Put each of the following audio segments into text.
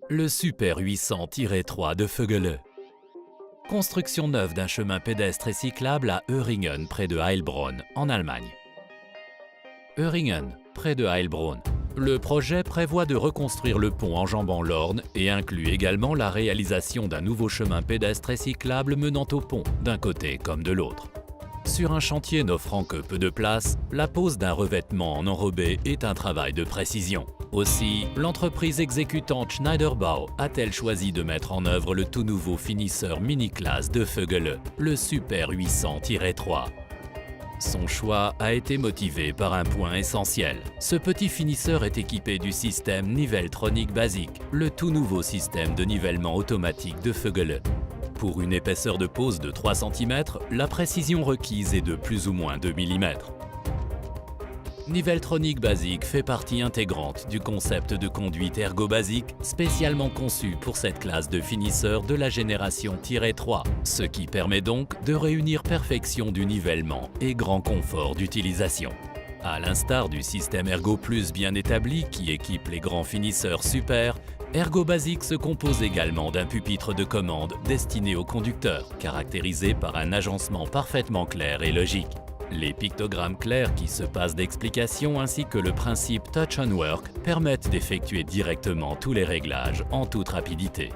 Le Super 800-3 de Vögele. Construction neuve d'un chemin pédestre et cyclable à Öhringen, près de Heilbronn, en Allemagne. Öhringen, près de Heilbronn. Le projet prévoit de reconstruire le pont enjambant l'Orne et inclut également la réalisation d'un nouveau chemin pédestre et cyclable menant au pont, d'un côté comme de l'autre. Sur un chantier n'offrant que peu de place, la pose d'un revêtement en enrobé est un travail de précision. Aussi, l'entreprise exécutante Schneiderbau a-t-elle choisi de mettre en œuvre le tout nouveau finisseur mini-classe de Vögele, le Super 800-3. Son choix a été motivé par un point essentiel. Ce petit finisseur est équipé du système Niveltronic Basic, le tout nouveau système de nivellement automatique de Vögele. Pour une épaisseur de pose de 3 cm, la précision requise est de plus ou moins 2 mm. Niveltronic Basic fait partie intégrante du concept de conduite ergo-basique spécialement conçu pour cette classe de finisseurs de la génération -3, ce qui permet donc de réunir perfection du nivellement et grand confort d'utilisation. À l'instar du système Ergo Plus bien établi qui équipe les grands finisseurs Super, Ergo Basic se compose également d'un pupitre de commande destiné au conducteur, caractérisé par un agencement parfaitement clair et logique. Les pictogrammes clairs qui se passent d'explication ainsi que le principe Touch on Work permettent d'effectuer directement tous les réglages en toute rapidité.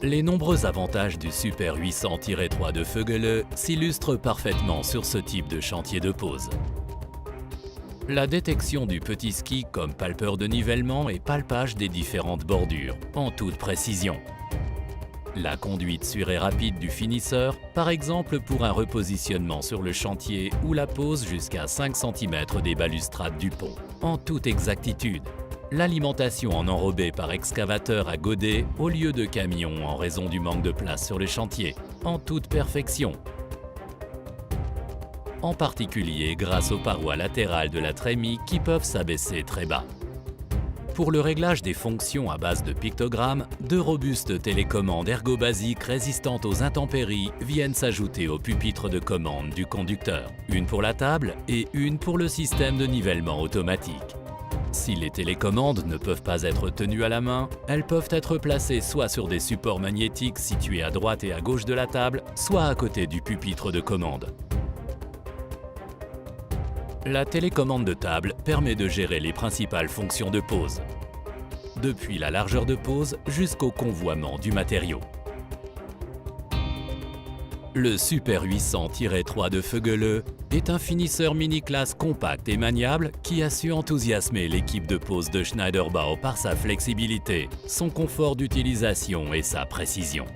Les nombreux avantages du Super 800-3 de Vögele s'illustrent parfaitement sur ce type de chantier de pose. La détection du petit ski comme palpeur de nivellement et palpage des différentes bordures, en toute précision. La conduite sûre et rapide du finisseur, par exemple pour un repositionnement sur le chantier ou la pose jusqu'à 5 cm des balustrades du pont, en toute exactitude. L'alimentation en enrobé par excavateur à godet au lieu de camion en raison du manque de place sur le chantier, en toute perfection. En particulier grâce aux parois latérales de la trémie qui peuvent s'abaisser très bas. Pour le réglage des fonctions à base de pictogrammes, 2 robustes télécommandes ergo-basiques résistantes aux intempéries viennent s'ajouter au pupitre de commande du conducteur, une pour la table et une pour le système de nivellement automatique. Si les télécommandes ne peuvent pas être tenues à la main, elles peuvent être placées soit sur des supports magnétiques situés à droite et à gauche de la table, soit à côté du pupitre de commande. La télécommande de table permet de gérer les principales fonctions de pose, depuis la largeur de pose jusqu'au convoiement du matériau. Le Super 800-3 de Vögele est un finisseur mini-classe compact et maniable qui a su enthousiasmer l'équipe de pose de Schneiderbau par sa flexibilité, son confort d'utilisation et sa précision.